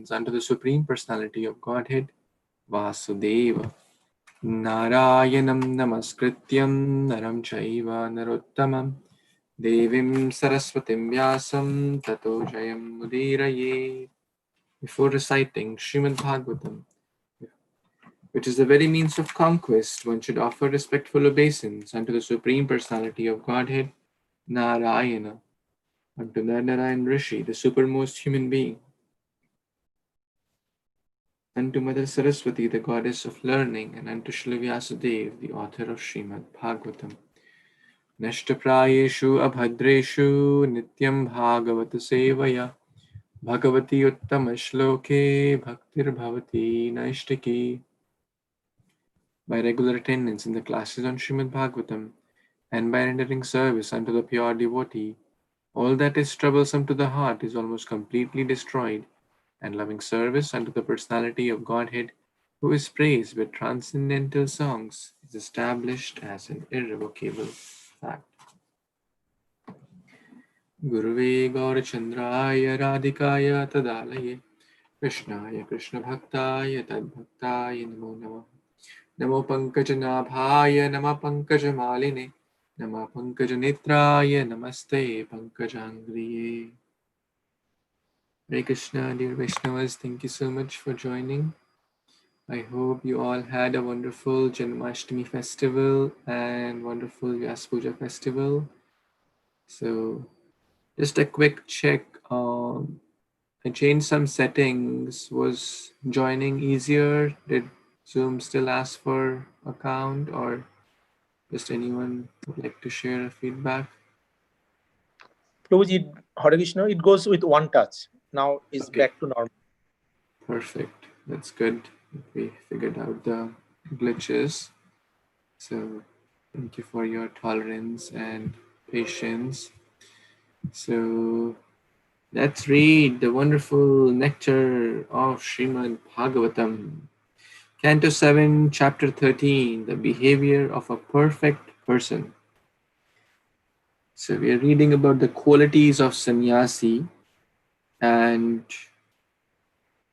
obeisances unto the Supreme Personality of Godhead, Vasudeva. Narayanam namaskrityam naram chaiva narottamam devim saraswatim vyasam tato jayam mudiraye. Before reciting Śrīmad-Bhāgavatam, which is the very means of conquest, one should offer respectful obeisance unto the Supreme Personality of Godhead, Narayana, unto Narayan Rishi, the supermost human being, unto Mother Saraswati, the goddess of learning, and unto Śrīla Vyasadeva, the author of Śrīmad-Bhāgavatam. Nashtaprayeshu abhadreshu nityam bhagavata sevaya bhagavati uttama shloke bhaktir bhavati naishtaki. By regular attendance in the classes on Śrīmad-Bhāgavatam and by rendering service unto the pure devotee, all that is troublesome to the heart is almost completely destroyed, and loving service unto the personality of Godhead, who is praised with transcendental songs, is established as an irrevocable fact. Guruve Gaurachandraya Radhikaya Tadalaye Krishnaya Krishna Bhaktaya Tadbhaktaya Namo Namah. Namo Pankajanaභāya Nama Pankajamaline Nama Pankajanetraya Namaste Pankajangriye. Hare Krishna, dear Vaishnavas, thank you so much for joining. I hope you all had a wonderful Janmashtami festival and wonderful Vyasa Puja festival. So, just a quick check. I changed some settings. Was joining easier? Did Zoom still ask for account, or just anyone would like to share a feedback? Prabhuji, Hare Krishna, it goes with one touch. Now it's back to normal. Perfect. That's good. We figured out the glitches. So thank you for your tolerance and patience. So let's read the wonderful nectar of Śrīmad-Bhāgavatam. Canto 7, Chapter 13, the behavior of a perfect person. So we are reading about the qualities of sannyasi, and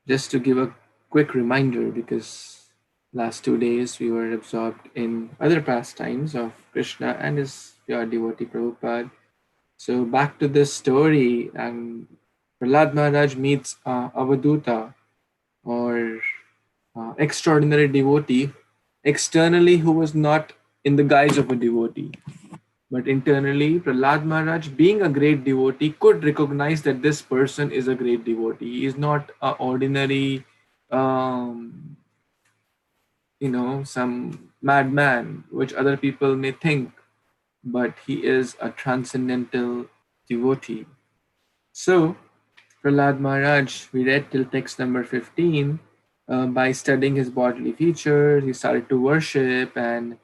just to give a quick reminder, because last 2 days we were absorbed in other pastimes of Krishna and his pure devotee Prabhupada. So back to this story, and Prahlad Maharaj meets Avaduta, or extraordinary devotee, externally who was not in the guise of a devotee. But internally, Prahlad Maharaj, being a great devotee, could recognize that this person is a great devotee. He is not an ordinary, some madman, which other people may think, but he is a transcendental devotee. So, Prahlad Maharaj, we read till text number 15, by studying his bodily features, he started to worship and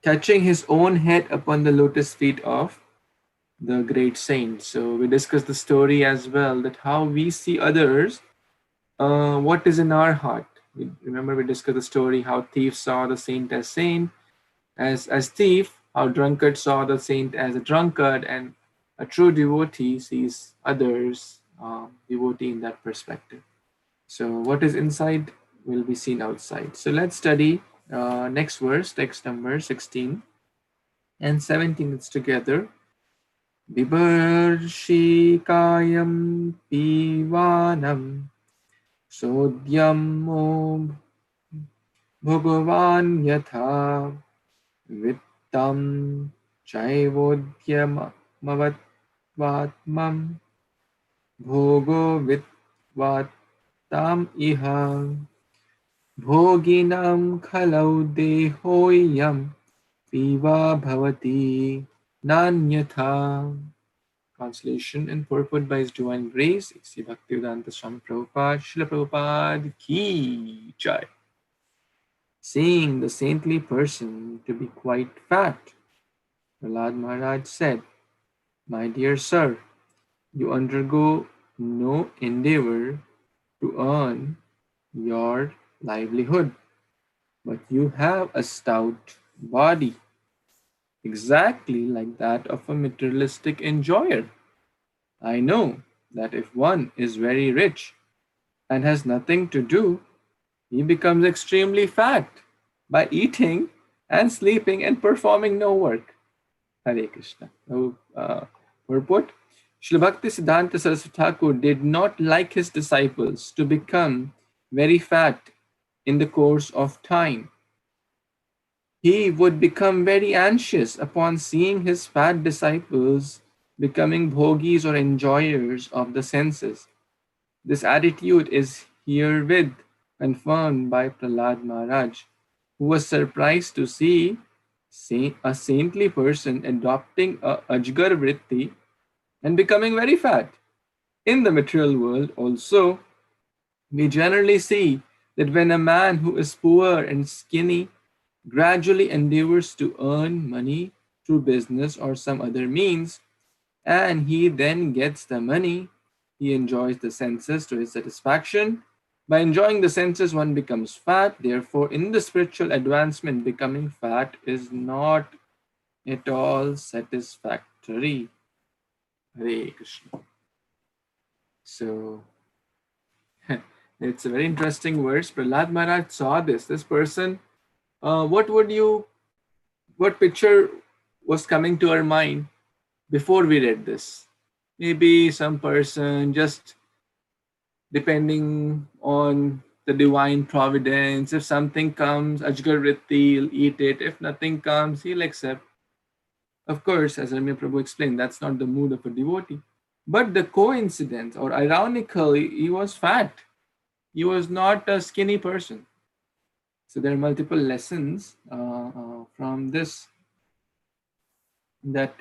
touching his own head upon the lotus feet of the great saint. So we discussed the story as well, that how we see others, what is in our heart. Remember we discussed the story how thief saw the saint as thief, how drunkard saw the saint as a drunkard, and a true devotee sees others, devotee in that perspective. So what is inside will be seen outside. So let's study next verse, text number 16 and 17. It's together. Bibarshikayam pivanam sodyam om bhagavan yatha vittam chaivodyam mavatvatmam bhogo vitvat tam iha bhoginam khalau dehoyam piva bhavati nanyatha. Translation and purport by His Divine Grace, A.C. Bhaktivedanta Swami Prabhupada, Srila Prabhupada ki jai. Seeing the saintly person to be quite fat, Prahlad Maharaj said, "My dear sir, you undergo no endeavor to earn your livelihood, but you have a stout body, exactly like that of a materialistic enjoyer. I know that if one is very rich and has nothing to do, he becomes extremely fat by eating and sleeping and performing no work. Hare Krishna. Purport. Srila Bhakti Siddhanta Saraswati Thakur did not like his disciples to become very fat in the course of time. He would become very anxious upon seeing his fat disciples becoming bhogis or enjoyers of the senses. This attitude is herewith confirmed by Prahlad Maharaj, who was surprised to see a saintly person adopting a ajgar vritti and becoming very fat. In the material world also, we generally see that when a man who is poor and skinny gradually endeavors to earn money through business or some other means, and he then gets the money, he enjoys the senses to his satisfaction. By enjoying the senses, one becomes fat. Therefore, in the spiritual advancement, becoming fat is not at all satisfactory. Hare Krishna. So, it's a very interesting verse. Prahlad Maharaj saw this. This person, what would you, what picture was coming to our mind before we read this? Maybe some person just depending on the divine providence. If something comes, Ajgar Vritti, he'll eat it. If nothing comes, he'll accept. Of course, as Ramya Prabhu explained, that's not the mood of a devotee. But the coincidence, or ironically, he was fat. He was not a skinny person. So there are multiple lessons from this. That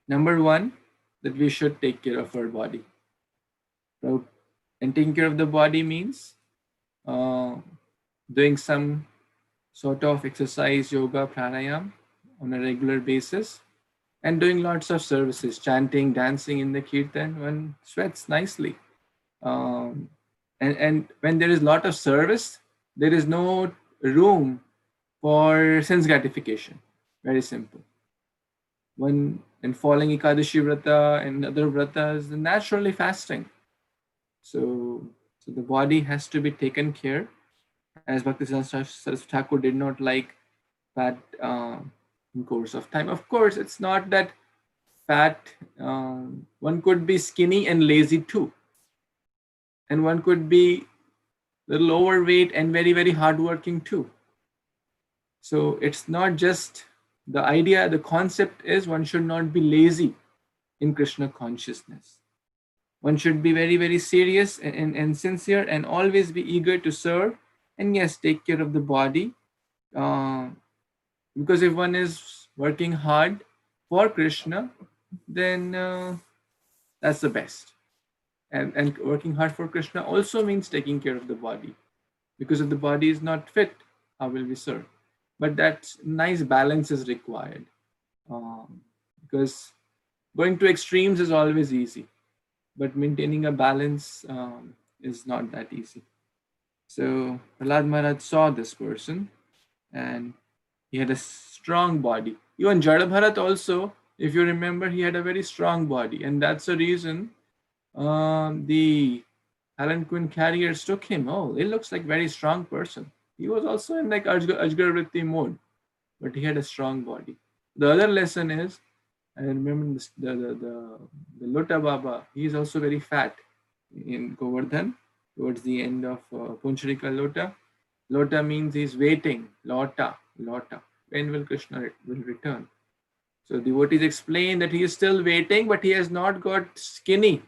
number one, that we should take care of our body. So, and taking care of the body means doing some sort of exercise, yoga, pranayam on a regular basis, and doing lots of services, chanting, dancing in the kirtan. One sweats nicely. And when there is a lot of service, there is no room for sense gratification. Very simple. When and following Ekadashi Vrata and other vratas, naturally fasting. So the body has to be taken care. As Bhaktisiddhanta Saraswati Thakur did not like fat in course of time. Of course, it's not that fat. One could be skinny and lazy too, and one could be a little overweight and very very hardworking too. So it's not just the idea. The concept is one should not be lazy in Krishna consciousness. One should be very very serious and sincere and always be eager to serve, and yes, take care of the body. Because if one is working hard for Krishna, then that's the best. And working hard for Krishna also means taking care of the body. Because if the body is not fit, how will we serve? But that nice balance is required. Because going to extremes is always easy, but maintaining a balance is not that easy. So Prahlad Maharaj saw this person and he had a strong body. Even Jada Bharat also, if you remember, he had a very strong body, and that's the reason the palanquin carriers took him. Oh, he looks like very strong person. He was also in like Ajgar Vritti mode, but he had a strong body. The other lesson is, I remember this, the Lota Baba. He is also very fat in Govardhan towards the end of Puncharika Lota. Lota means he's waiting. Lota. When will Krishna will return? So devotees explain that he is still waiting, but he has not got skinny.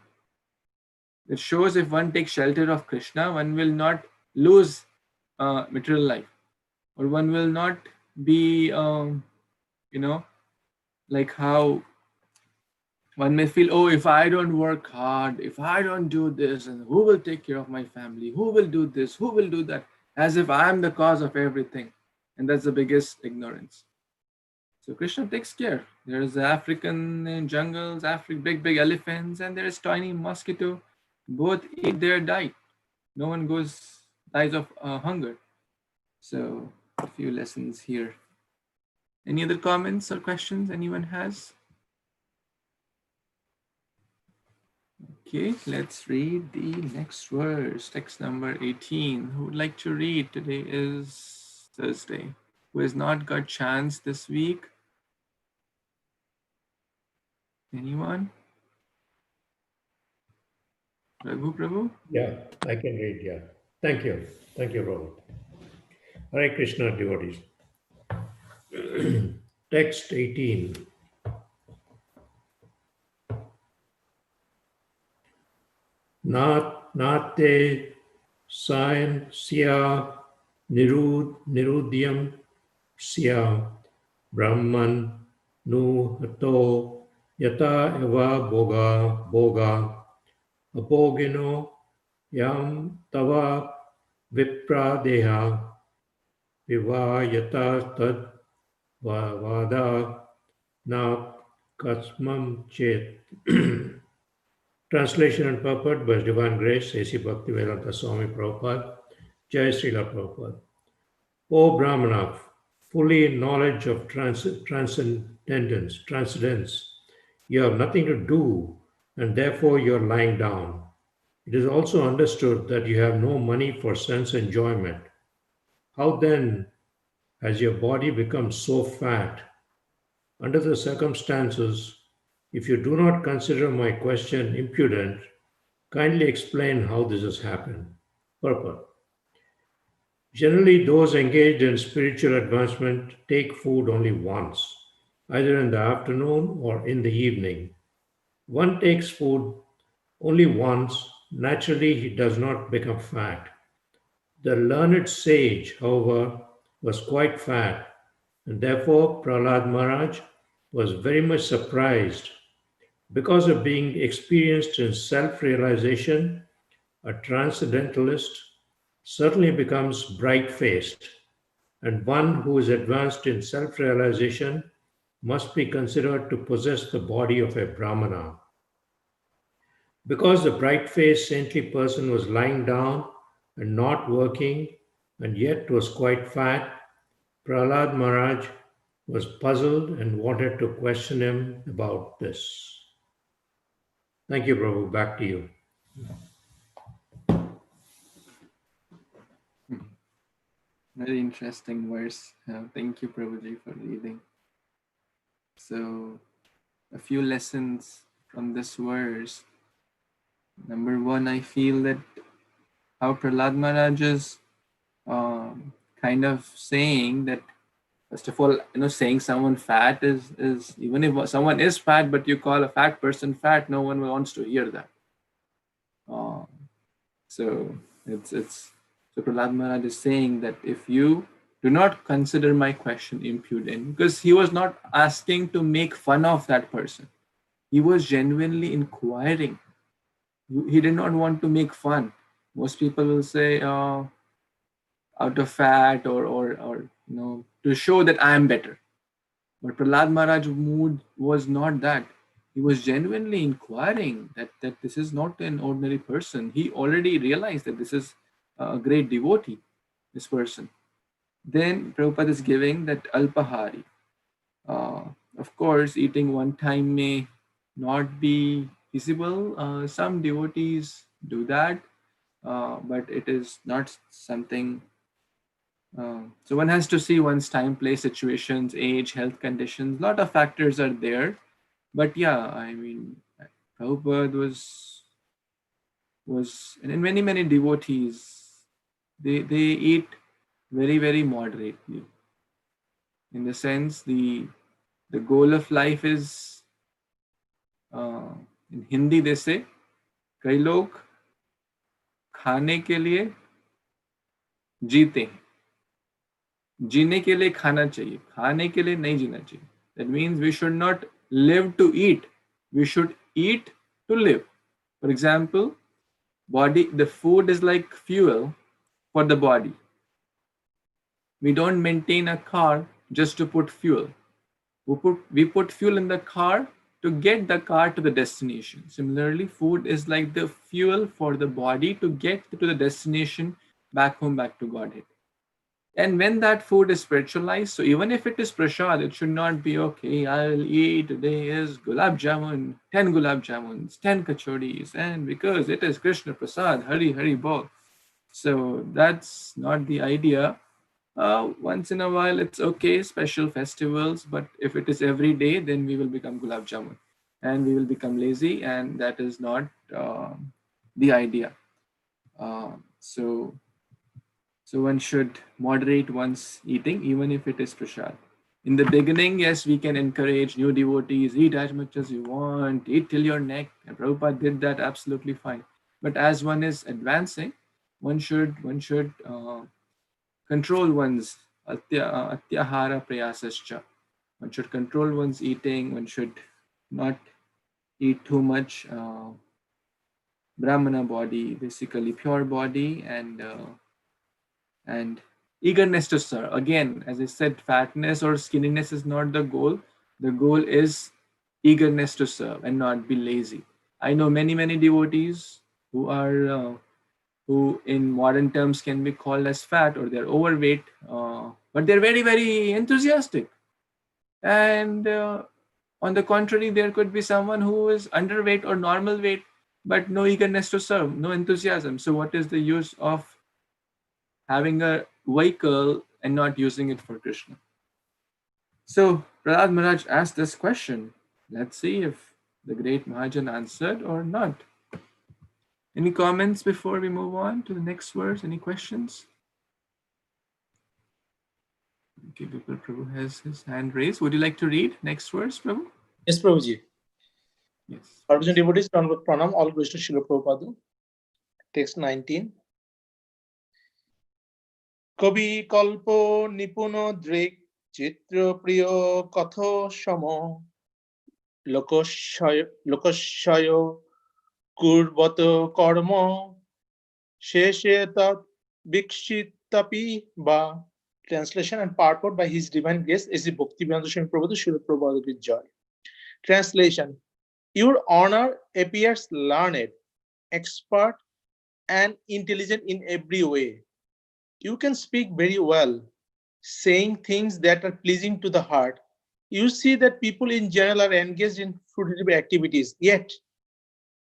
It shows if one takes shelter of Krishna, one will not lose material life, or one will not be, like how one may feel, oh, if I don't work hard, if I don't do this, and who will take care of my family? Who will do this? Who will do that? As if I am the cause of everything. And that's the biggest ignorance. So Krishna takes care. There's African jungles, big elephants, and there's tiny mosquito. Both eat their diet. No one dies of hunger. So a few lessons here. Any other comments or questions anyone has? Okay, let's read the next verse, text number 18. Who would like to read? Today is Thursday. Who has not got chance this week? Anyone? Prabhu? Yeah, I can read, yeah. Thank you. Thank you, Robert. Hare Krishna, devotees. Text 18. Nate sayan sya nirudyam sya brahman nu hato yata eva boga apogino yam tava vipradeha vivayata tad vada na kasmam chet. Translation and purport by His Divine Grace, A.C. Bhaktivedanta Swami Prabhupada, Jai Srila Prabhupada. O Brahmana, fully in knowledge of transcendence, you have nothing to do and therefore you are lying down. It is also understood that you have no money for sense enjoyment. How then has your body become so fat? Under the circumstances, if you do not consider my question impudent, kindly explain how this has happened. Purport. Generally, those engaged in spiritual advancement take food only once, either in the afternoon or in the evening. One takes food only once, naturally, he does not become fat. The learned sage, however, was quite fat, and therefore Prahlad Maharaj was very much surprised. Because of being experienced in self realization, a transcendentalist certainly becomes bright faced, and one who is advanced in self realization must be considered to possess the body of a Brahmana. Because the bright faced saintly person was lying down and not working, and yet was quite fat, Prahlad Maharaj was puzzled and wanted to question him about this. Thank you, Prabhu. Back to you. Very interesting verse. Thank you, Prabhuji, for reading. So, a few lessons from this verse. Number one, I feel that how Prahlad Maharaj is kind of saying that, first of all, saying someone fat is even if someone is fat, but you call a fat person fat, no one wants to hear that. So so Prahlad Maharaj is saying that if you do not consider my question impudent, because he was not asking to make fun of that person, he was genuinely inquiring. He did not want to make fun. Most people will say out of fat or to show that I am better. But Prahlad Maharaj's mood was not that. He was genuinely inquiring that this is not an ordinary person. He already realized that this is a great devotee, this person. Then Prabhupada is giving that alpahari. Of course, eating one time may not be feasible. Some devotees do that, but it is not something. So one has to see one's time, place, situations, age, health conditions. A lot of factors are there. But yeah, I mean, Prabhupada was and many devotees, they eat very, very moderately. In the sense, the goal of life is, in Hindi they say, कई लोग खाने के लिए जीते हैं, जीने के लिए खाना चाहिए, खाने के लिए नहीं जीना चाहिए. That means we should not live to eat. We should eat to live. For example, the food is like fuel for the body. We don't maintain a car just to put fuel. We put fuel in the car to get the car to the destination. Similarly, food is like the fuel for the body to get to the destination, back home, back to Godhead. And when that food is spiritualized, so even if it is prasad, it should not be okay. I'll eat today is gulab jamun, 10 gulab jamuns, 10 kachoris, and because it is Krishna prasad, Hari Hari bol. So that's not the idea. Once in a while, it's okay, special festivals, but if it is every day, then we will become gulab jamun and we will become lazy, and that is not the idea. So so one should moderate one's eating, even if it is prasad. In the beginning, yes, we can encourage new devotees, eat as much as you want, eat till your neck. And Prabhupada did that absolutely fine. But as one is advancing, one should control one's atyahara prayasascha. One should control one's eating. One should not eat too much brahmana body, basically pure body, and eagerness to serve. Again, as I said, fatness or skinniness is not the goal. The goal is eagerness to serve and not be lazy. I know many devotees who are who in modern terms can be called as fat or they're overweight, but they're very enthusiastic. And on the contrary, there could be someone who is underweight or normal weight, but no eagerness to serve, no enthusiasm. So what is the use of having a vehicle and not using it for Krishna? So Prahlad Maharaj asked this question. Let's see if the great Mahajan answered or not. Any comments before we move on to the next verse? Any questions? Okay, Vipul Prabhu has his hand raised. Would you like to read next verse, Prabhu? Yes, Prabhuji. Yes. Arjun devotees, pranam, all glories to Srila Prabhupada. Text 19. Kavi kalpo nipuno drik chitra priyo katho shamo lokashayo kurvato karma sheshe tat vikshitapi ba. Translation and purport by His Divine Grace is the Bhaktivedanta Swami Prabhupada Srila Prabhupada ki Jai. Translation. Your honor appears learned, expert, and intelligent in every way. You can speak very well, saying things that are pleasing to the heart. You see that people in general are engaged in fruitive activities, yet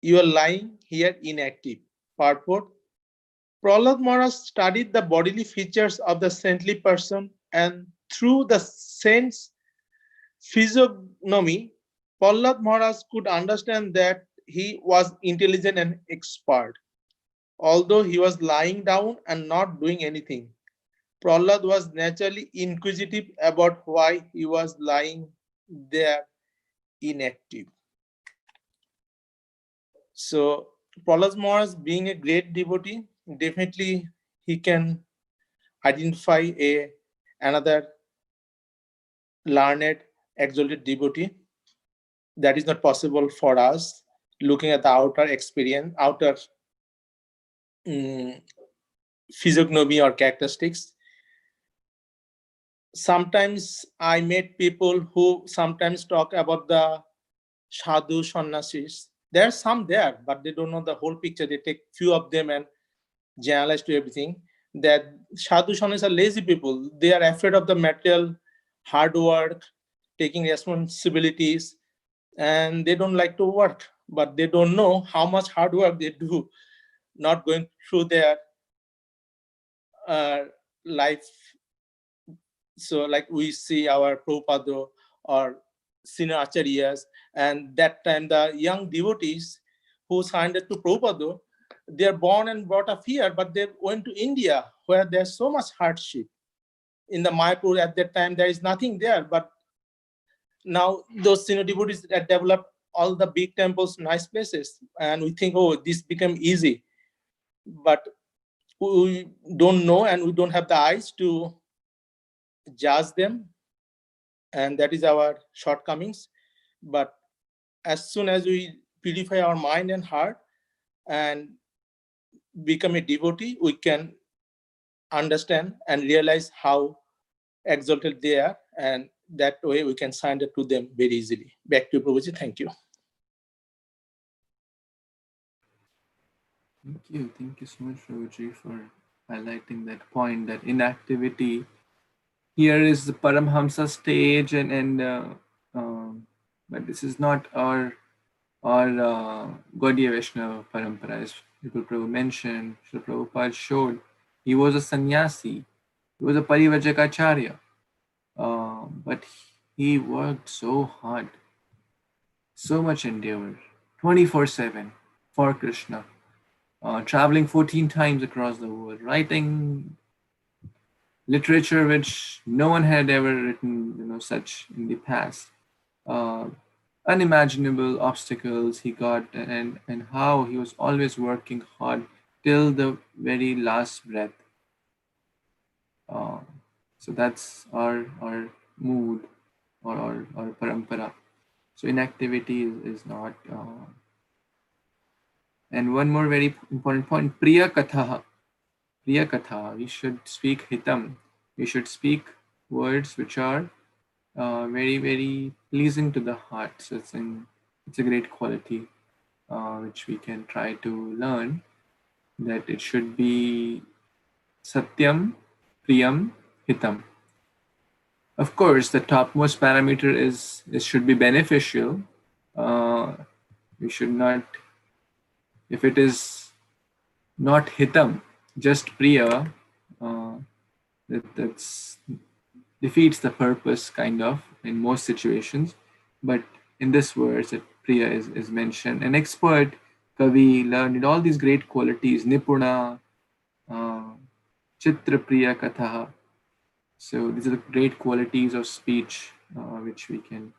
you are lying here inactive. Purport. Prahlad Maharaj studied the bodily features of the saintly person, and through the saint's physiognomy, Prahlad Maharaj could understand that he was intelligent and expert. Although he was lying down and not doing anything, Prahlad was naturally inquisitive about why he was lying there inactive. So Prahlad Maharaj, being a great devotee, definitely he can identify another learned, exalted devotee. That is not possible for us looking at the outer experience, outer physiognomy or characteristics. Sometimes I met people who sometimes talk about the sadhu sannyasis. There are some there, but they don't know the whole picture. They take few of them and generalize to everything. That sadhu sannyasis are lazy people. They are afraid of the material, hard work, taking responsibilities, and they don't like to work. But they don't know how much hard work they do, not going through their life. So like we see our Prabhupada or senior acharyas, and that time the young devotees who surrendered to Prabhupada, they are born and brought up here, but they went to India where there's so much hardship. In the Mayapur at that time, there is nothing there, but now those senior devotees that developed all the big temples, nice places, and we think, oh, this became easy. But we don't know and we don't have the eyes to judge them, and that is our shortcomings. But as soon as we purify our mind and heart and become a devotee, we can understand and realize how exalted they are, and that way we can surrender to them very easily. Back to you, Prabhuji. Thank you. Thank you so much, Prabhuji, for highlighting that point, that inactivity here is the Paramhamsa stage, but this is not our Gaudiya Vaishnava parampara. As Vipul Prabhu mentioned, Srila Prabhupada showed he was a sannyasi, he was a Parivajakacharya, but he worked so hard, so much endeavor, 24/7 for Krishna, traveling 14 times across the world, writing literature which no one had ever written, such in the past. Unimaginable obstacles he got, and how he was always working hard till the very last breath. Uh, so that's our mood, or our parampara. So inactivity is not. And one more very important point: Priya Katha. Priya Katha. We should speak hitam. We should speak words which are very, very pleasing to the heart. So it's a great quality which we can try to learn, that it should be Satyam, Priyam, Hitam. Of course, the topmost parameter is it should be beneficial. We should not, if it is not Hitam, just Priya, that's defeats the purpose kind of in most situations. But in this verse, that Priya is mentioned. An expert, Kavi, learned all these great qualities, Nipuna, Chitra Priya Katha. So these are the great qualities of speech which we can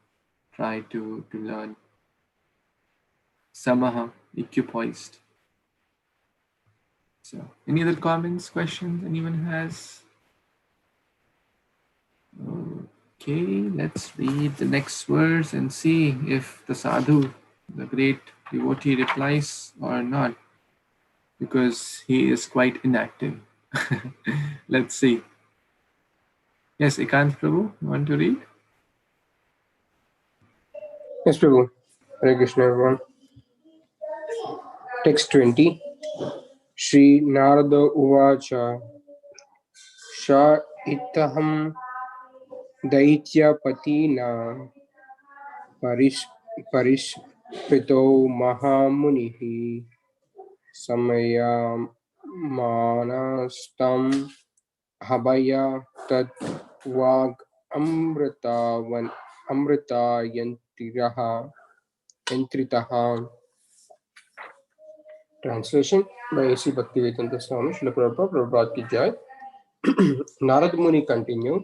try to learn. Samaha, equipoised. So any other comments, questions anyone has? Okay, let's read the next verse and see if the sadhu, the great devotee, replies or not, because he is quite inactive. Let's see. Yes, Ikant Prabhu, you want to read? Yes, Prabhu. Hare Krishna, everyone. Text 20. Shri Narada Uvacha Sha Itaham Daityapatina Parishpito Mahamunihi Samaya Manastam Habaya Tat Vag Amrita Yantritaha. Translation by A.C. Bhaktivedanta Swami Srila Prabhupada, Prabhupada Ki Jai. Narad Muni continued,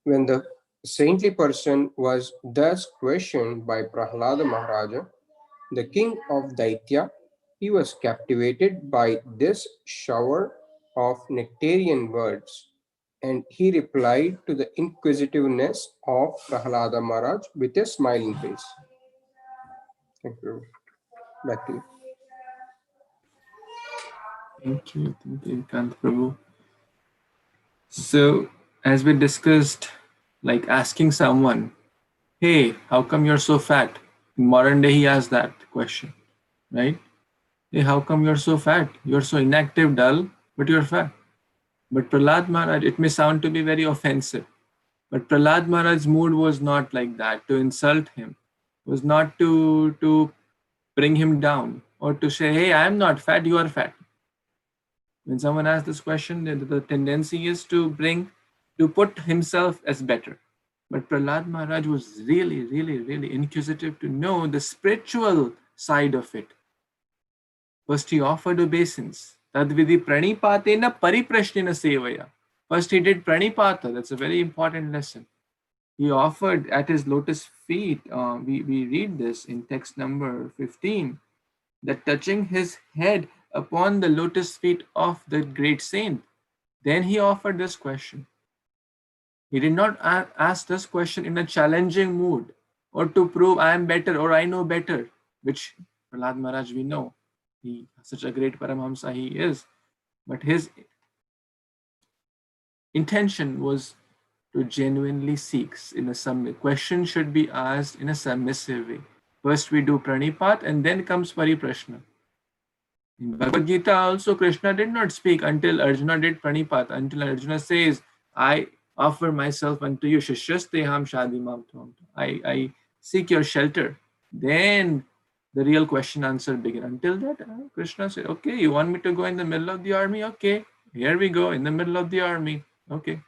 when the saintly person was thus questioned by Prahlada Maharaja, the king of Daitya, he was captivated by this shower of nectarian words, and he replied to the inquisitiveness of Prahlada Maharaj with a smiling face. Thank you. Back to you. Thank you, Ikant Prabhu. So, as we discussed, like asking someone, hey, how come you're so fat? In modern day, he asks that question, right? Hey, how come you're so fat? You're so inactive, dull, but you're fat. But Prahlad Maharaj, it may sound to be very offensive, but Prahlad Maharaj's mood was not like that, to insult him, was not to bring him down, or to say, hey, I'm not fat, you are fat. When someone asks this question, the tendency is to put himself as better. But Prahlad Maharaj was really, really, really inquisitive to know the spiritual side of it. First, he offered obeisance. Tadvidi pranipatena pariprashnena sevaya. First, he did pranipata. That's a very important lesson. He offered at his lotus feet. We read this in text number 15, that touching his head upon the lotus feet of the great saint. Then he offered this question. He did not ask this question in a challenging mood, or to prove I am better or I know better, which Prahlad Maharaj we know. He such a great Paramahamsa he is. But his intention was to genuinely seek in a submissive. Question should be asked in a submissive way. First we do pranipat and then comes pariprashna. In Bhagavad Gita also, Krishna did not speak until Arjuna did pranipata, until Arjuna says, I offer myself unto you, Shishyasteham Shadimam Tvam. I seek your shelter. Then the real question answer begin. Until that, Krishna said, okay, you want me to go in the middle of the army? Okay, here we go, in the middle of the army. Okay.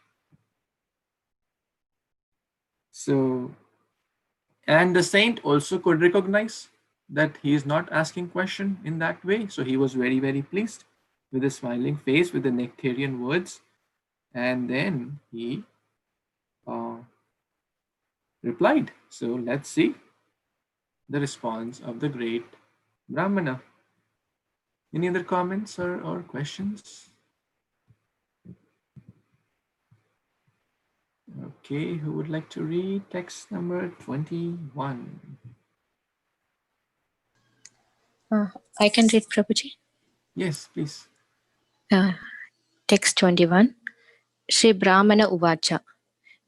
So, and the saint also could recognize that he is not asking question in that way. So he was very, very pleased with a smiling face, with the nectarian words. And then he replied. So let's see the response of the great Brahmana. Any other comments or questions? Okay, who would like to read text number 21? I can read, Prabhuji. Yes, please. Text 21. Shri Brahmana Uvacha.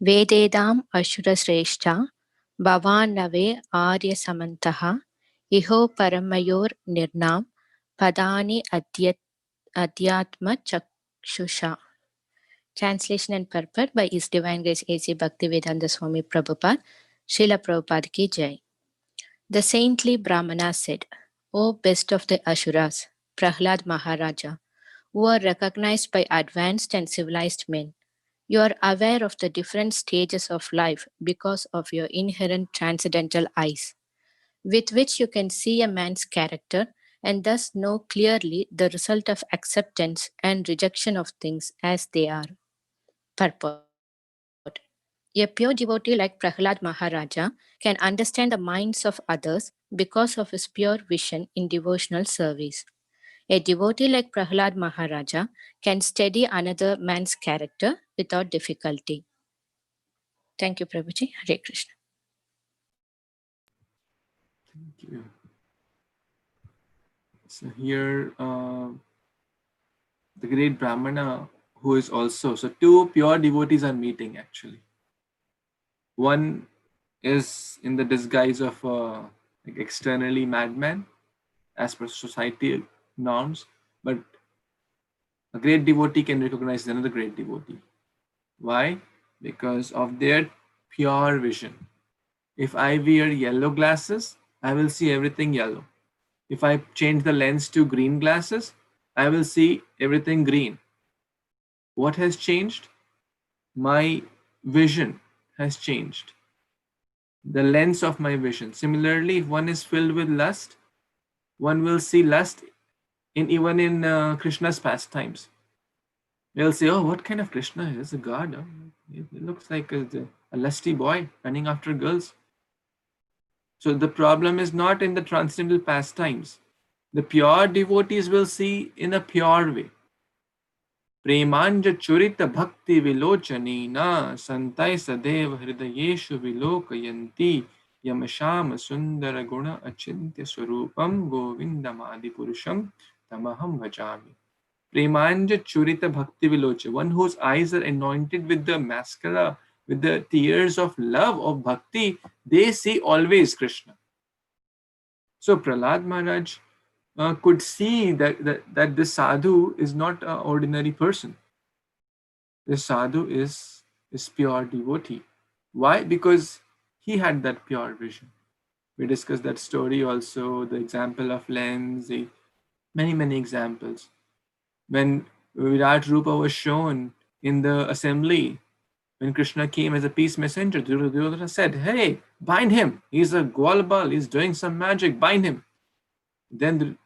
Vededam Ashura Sreshta Bhavanave Arya Samantaha Iho Paramayor Nirnam Padani Adhyatma Chakshusha. Translation and purport by His Divine Grace A.C. Bhaktivedanta Swami Prabhupada, Srila Prabhupada Ki Jai. The saintly Brahmana said, O best of the Asuras, Prahlad Maharaja, who are recognized by advanced and civilized men, you are aware of the different stages of life because of your inherent transcendental eyes, with which you can see a man's character and thus know clearly the result of acceptance and rejection of things as they are. Purport. A pure devotee like Prahlad Maharaja can understand the minds of others because of his pure vision in devotional service. A devotee like Prahlad Maharaja can study another man's character without difficulty. Thank you, Prabhuji. Hare Krishna. Thank you. So here, the great Brahmana, who is also, so two pure devotees are meeting actually. One is in the disguise of like externally madman as per societal norms, but a great devotee can recognize another great devotee. Why? Because of their pure vision. If I wear yellow glasses, I will see everything yellow. If I change the lens to green glasses, I will see everything green. What has changed? My vision has changed. The lens of my vision. Similarly, if one is filled with lust, one will see lust even in Krishna's pastimes. They'll say, oh, what kind of Krishna is a god? Huh? It looks like a lusty boy running after girls. So the problem is not in the transcendental pastimes. The pure devotees will see in a pure way. Premanja churita bhakti vilochanina santai sadeva hridayeshu vilokayanti yamashama sundara guna achintya swarupam govindamadi purusham tamaham vajami. Premanja churita bhakti vilocha, one whose eyes are anointed with the mascara, with the tears of love of bhakti, they see always Krishna. So Prahlad Maharaj could see that this sadhu is not an ordinary person. This sadhu is pure devotee. Why? Because he had that pure vision. We discussed that story also, the example of lens, many examples. When Virat Rupa was shown in the assembly, when Krishna came as a peace messenger, Duryodhana said, hey, bind him. He's a Gwalbal. He's doing some magic. Bind him. Then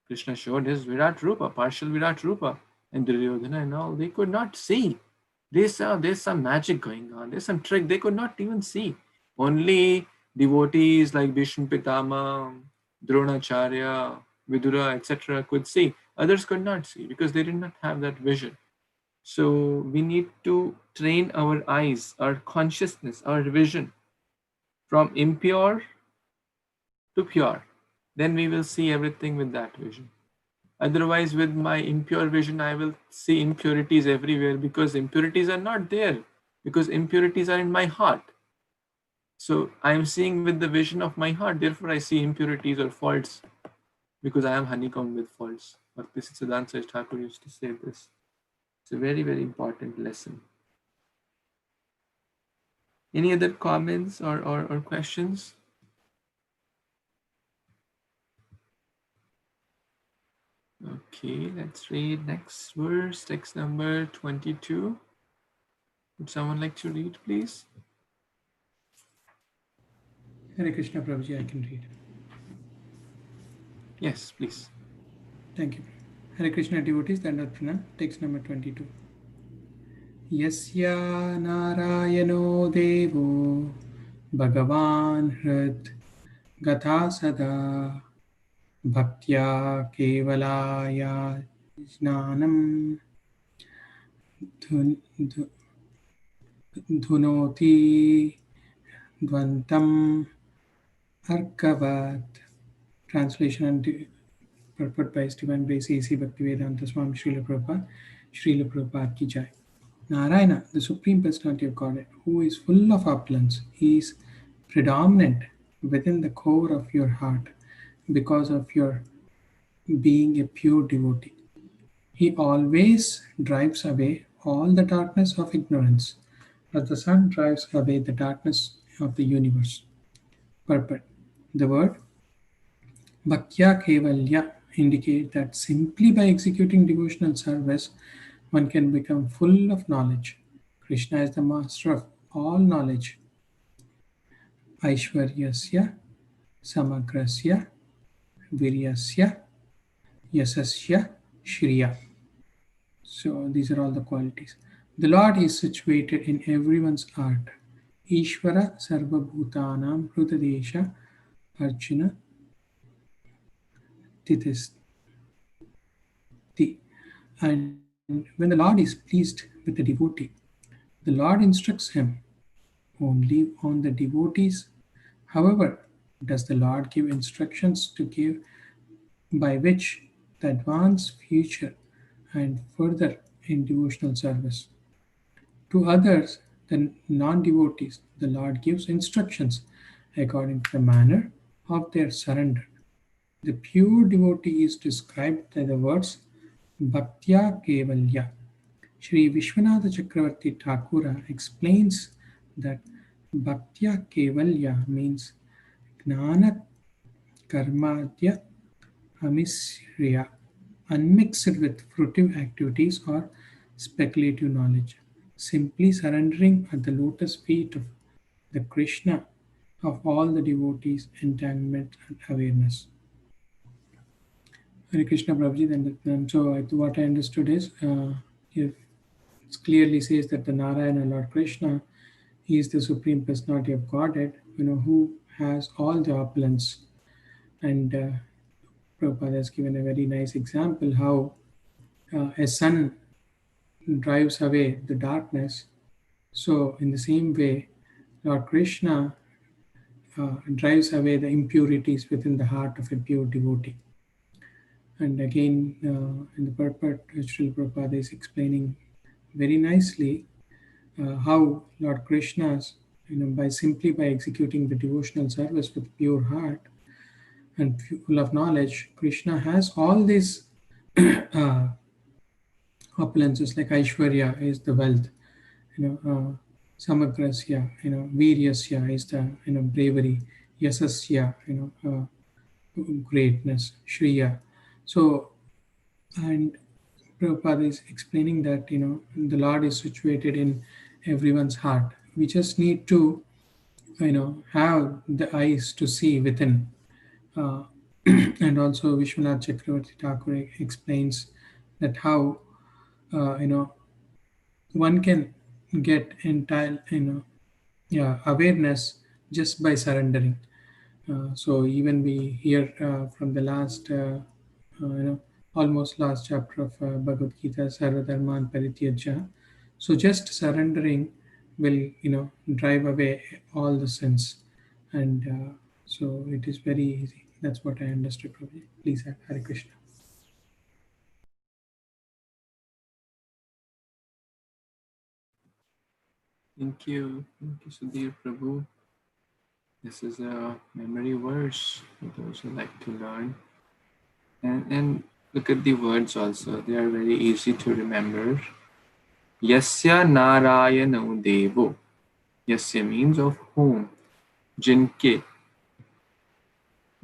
Krishna showed his Virat Rupa, partial Virat Rupa, and Duryodhana and all. They could not see. They saw there's some magic going on. There's some trick. They could not even see. Only devotees like Bhishma Pitama, Dronacharya, Vidura, etc. could see. Others could not see because they did not have that vision. So we need to train our eyes, our consciousness, our vision from impure to pure. Then we will see everything with that vision. Otherwise, with my impure vision, I will see impurities everywhere because impurities are not there, because impurities are in my heart. So I am seeing with the vision of my heart, therefore I see impurities or faults because I am honeycombed with faults. Bhakti Siddhanta Saraswati Thakur used to say this. It's a very, very important lesson. Any other comments or questions? Okay, let's read next verse, text number 22. Would someone like to read, please? Hare Krishna, Prabhuji, I can read. Yes, please. Thank you. Hare Krishna devotees, Dandavat, text number 22. Yasya Narayano Devo Bhagavan Hrit Gatha Sada Bhaktya Kevalaya Jnanam Dhunoti Dvantam Arkavat. Translation and purport by His Divine Grace A.C. Bhaktivedanta Swami Srila Prabhupada ki jai. Narayana, the Supreme Personality of Godhead, who is full of opulence, he is predominant within the core of your heart because of your being a pure devotee. He always drives away all the darkness of ignorance, as the sun drives away the darkness of the universe. Purport. The word Bhaktya Kevalya indicate that simply by executing devotional service, one can become full of knowledge. Krishna is the master of all knowledge. Aishwaryasya, Samagrasya, Viryasya, Yasasya, Shriya. So these are all the qualities. The Lord is situated in everyone's heart. Ishvara Sarva Bhutanam Hrutadesha Arjuna Titisti. And when the Lord is pleased with the devotee, the Lord instructs him only on the devotees. However, does the Lord give instructions to give by which the advance future and further in devotional service? To others, the non-devotees, the Lord gives instructions according to the manner of their surrender. The pure devotee is described by the words Bhaktya Kevalya. Sri Vishwanatha Chakravarti Thakura explains that Bhaktya Kevalya means Gnana Karmadya Amisriya, unmixed with fruitive activities or speculative knowledge, simply surrendering at the lotus feet of the Kṛṣṇa of all the devotees' entanglement and awareness. Hare Krishna Prabhuji, then so what I understood is, if it clearly says that the Narayana Lord Krishna, he is the Supreme Personality of Godhead, who has all the opulence. And Prabhupada has given a very nice example how a sun drives away the darkness. So in the same way, Lord Krishna drives away the impurities within the heart of a pure devotee. And again, in the purport, Srila Prabhupada is explaining very nicely how Lord Krishna's, by executing the devotional service with pure heart and full of knowledge, Krishna has all these opulences, like Aishwarya is the wealth, Samagrasya, Viryasya is the bravery, Yasasya, greatness, Shriya. So, and Prabhupada is explaining that the Lord is situated in everyone's heart. We just need to have the eyes to see within. And also Vishwanath Chakravarti Thakur explains that how one can get entire awareness just by surrendering. So even we hear from the last almost last chapter of Bhagavad Gita, Sarvadharman Parityaja. So just surrendering will drive away all the sins, and so it is very easy. That's what I understood. Probably. Please, Hare Krishna. Thank you, Sudhir Prabhu. This is a memory verse for those who like to learn. And look at the words also. They are very easy to remember. Yasya Narayano Devo. Yasya means of whom. Jinke.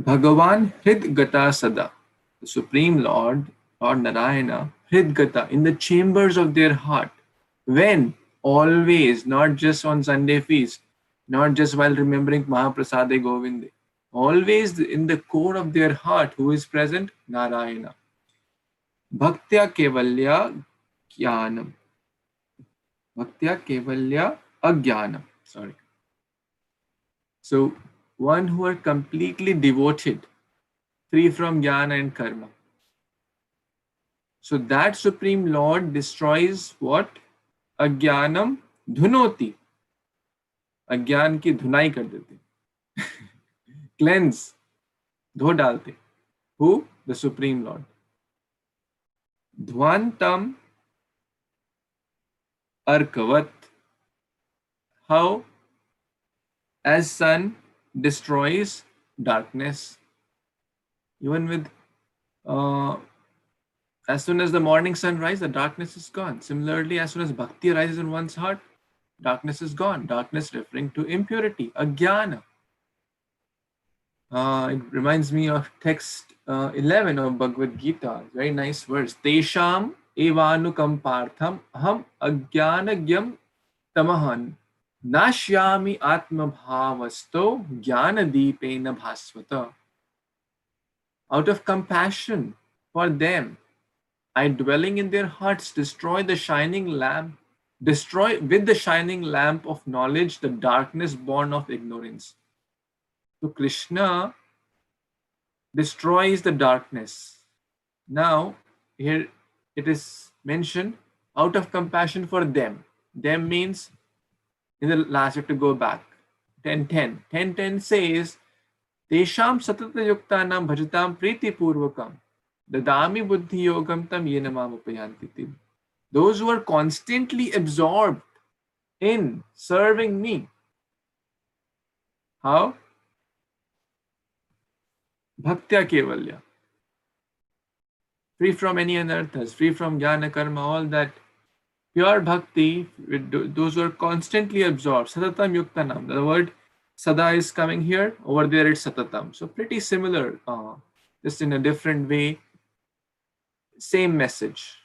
Bhagavan Hridgata Sada. The Supreme Lord, Lord Narayana, Hridgata, in the chambers of their heart. When? Always, not just on Sunday feast, not just while remembering Mahaprasade Govinde. Always in the core of their heart, who is present? Narayana. Bhaktya Kevalya Jnanam. Bhaktya Kevalya Ajnanam. Sorry. So, one who are completely devoted, free from jnana and karma. So that Supreme Lord destroys what? Ajnanam dhunoti. अज्ञान की धुनाई कर देते, cleanse, धो डालते. Who? The Supreme Lord. Dhvantam arkavat. How? As sun destroys darkness. Even with as soon as the morning sun rises, the darkness is gone. Similarly, as soon as bhakti arises in one's heart, darkness is gone. Darkness referring to impurity, ajnana. It reminds me of text 11 of Bhagavad Gita. Very nice verse. Tesham evanukampartham aham ajnanagyam tamahan nashyami atma bhavasto jnanadipena bhasvata. Out of compassion for them, I, dwelling in their hearts, destroy the shining lamp, destroy with the shining lamp of knowledge the darkness born of ignorance. So Kṛṣṇa destroys the darkness. Now, here it is mentioned out of compassion for them. Them means, in the last, you have to go back. 10.10. 10.10 says, Tesham satata yuktanam bhajatam priti purvakam dadami buddhi yogam tam yena mam upayanti. Those who are constantly absorbed in serving me. How? Bhaktya kevalya. Free from any anarthas, free from jnana, karma, all that. Pure bhakti, with those who are constantly absorbed. Satatam yuktanam. The word sada is coming here. Over there it's satatam. So pretty similar, just in a different way. Same message.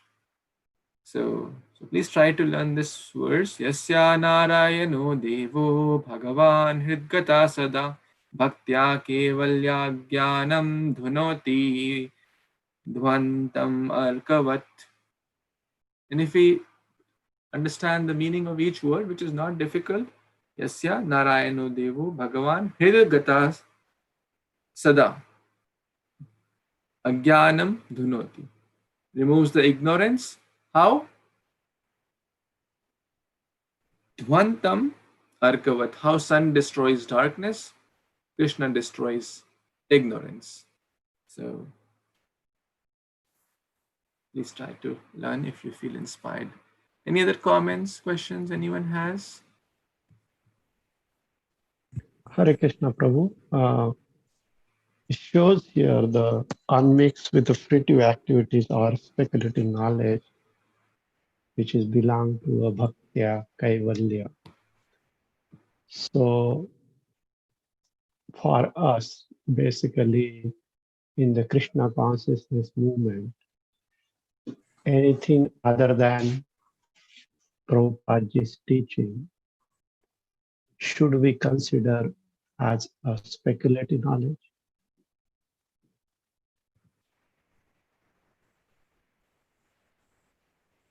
So please try to learn this verse. Yasya Narayano Devo Bhagavan Hridgata Sada Bhaktya Kevalya Jnanam Dhunoti Dhvantam Arkavat. And if we understand the meaning of each word, which is not difficult, Yasya Narayano Devo Bhagavan Hridgata Sada Ajnanam Dhunoti. Removes the ignorance. How? Dhvantam arkavat. How sun destroys darkness, Kṛṣṇa destroys ignorance. So please try to learn if you feel inspired. Any other comments, questions anyone has? Hare Krishna Prabhu. It shows here the unmixed with the fruitive activities or speculative knowledge, which is belong to a bhaktya kaivalya. So for us, basically in the Krishna consciousness movement, anything other than Prabhupada's teaching should we consider as a speculative knowledge?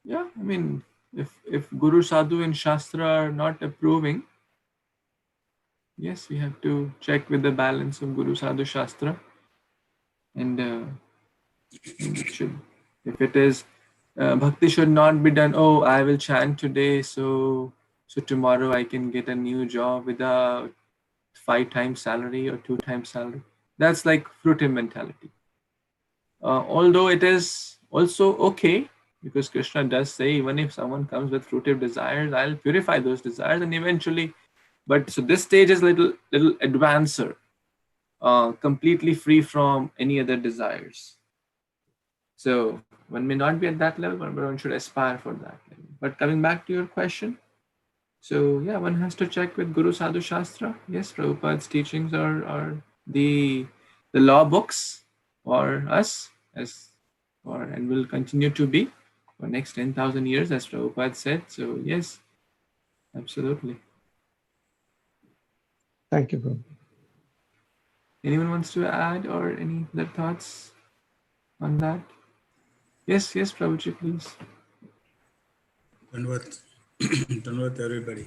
Yeah, I mean, if Guru Sadhu and Shastra are not approving, yes, we have to check with the balance of Guru Sadhu Shastra. And it should, if it is bhakti should not be done, oh, I will chant today, so tomorrow I can get a new job with a 5 times salary or 2 times salary. That's like fruitive mentality. Although it is also okay, because Kṛṣṇa does say, even if someone comes with fruitive desires, I'll purify those desires and eventually. But so this stage is little advancer, completely free from any other desires. So one may not be at that level, but one should aspire for that level. But coming back to your question, so yeah, one has to check with Guru Sadhu Shastra. Yes, Prabhupada's teachings are the law books for us, and will continue to be for next 10,000 years, as Prabhupada said. So yes, absolutely. Thank you, Prabhu. Anyone wants to add or any other thoughts on that? Yes, Prabhuji, please. Dhanvat everybody.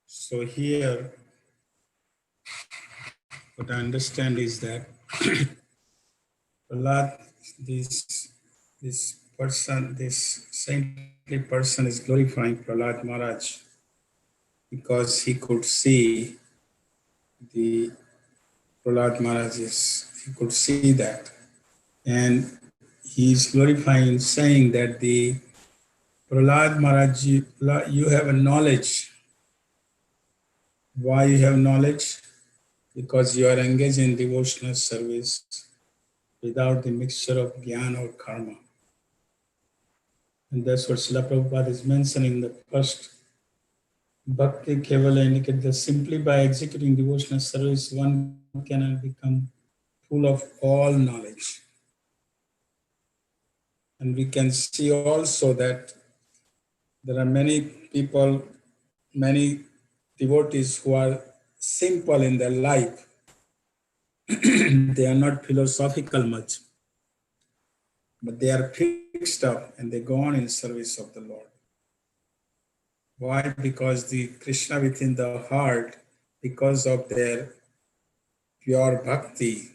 So here, what I understand is that Prahlad, this person, this saintly person is glorifying Prahlad Maharaj because he could see the Prahlad Maharaj he could see that. And he is glorifying, saying that the Prahlad Maharaj, you have a knowledge. Why you have knowledge? Because you are engaged in devotional service without the mixture of jnana or karma. And that's what Srila Prabhupada is mentioning in the first Bhakti Kevala indicates that simply by executing devotional service, one cannot become full of all knowledge. And we can see also that there are many people, many devotees who are simple in their life. They are not philosophical much, but they are fixed up and they go on in service of the Lord. Why? Because the Kṛṣṇa within the heart, because of their pure bhakti,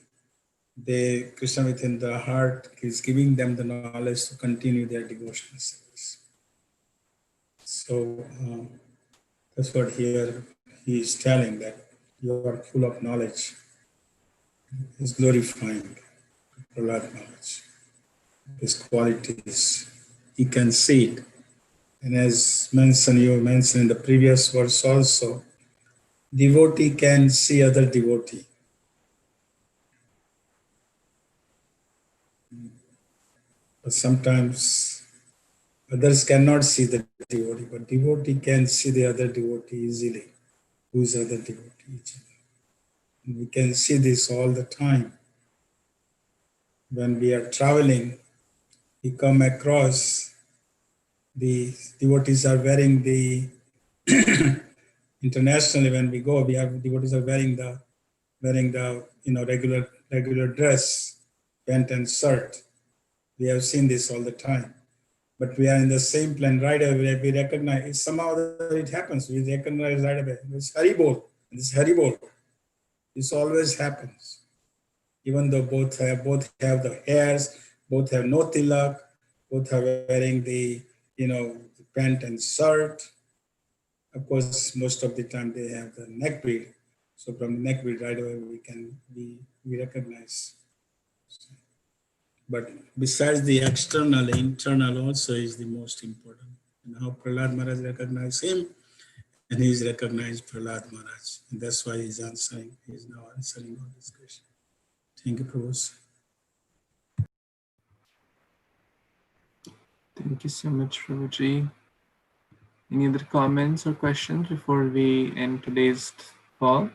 the Kṛṣṇa within the heart is giving them the knowledge to continue their devotional service. So that's what here he is telling, that you are full of knowledge. He is glorifying Prahlad Maharaj, his qualities. He can see it. And as you mentioned in the previous verse also, devotee can see other devotee. But sometimes others cannot see the devotee, but devotee can see the other devotee easily. Who is other devotee? And we can see this all the time. When we are traveling, we come across the devotees are wearing the internationally when we go, we have devotees are wearing the regular dress, pant and shirt. We have seen this all the time. But we are in the same plane right away. We recognize somehow it happens. We recognize right away. It's Haribol. It's Haribol. This always happens. Even though both have the hairs, both have no tilak, both are wearing the pant and shirt. Of course, most of the time they have the neck bead. So from the neck bead right away we recognize. But besides the external, internal also is the most important. And how Prahlad Maharaj recognized him, and he's recognized Prahlad Maharaj. And that's why he's now answering all this question. Thank you, Prabhu. Thank you so much, Prabhuji. Any other comments or questions before we end today's call?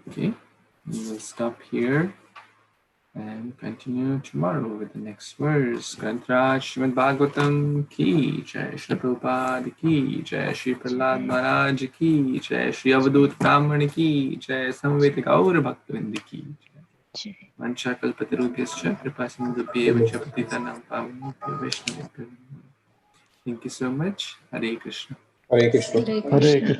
Okay, we will stop here and continue tomorrow with the next verse. Grantraj Śrīmad-Bhāgavatam ki jai, Śrīla Prabhupada ki jai, Śrī Prahlad Maharaj ki jai, Śrī Avadut Brahmana ki jai, Samveta Gaur Bhaktivinoda ki jai. Vancha kalpatarubhyascha kripa sindhubhyev cha patitanam pavanebhyo vaishnavebhyo. Thank you so much. Hare Krishna. Hare Krishna. Hare Krishna.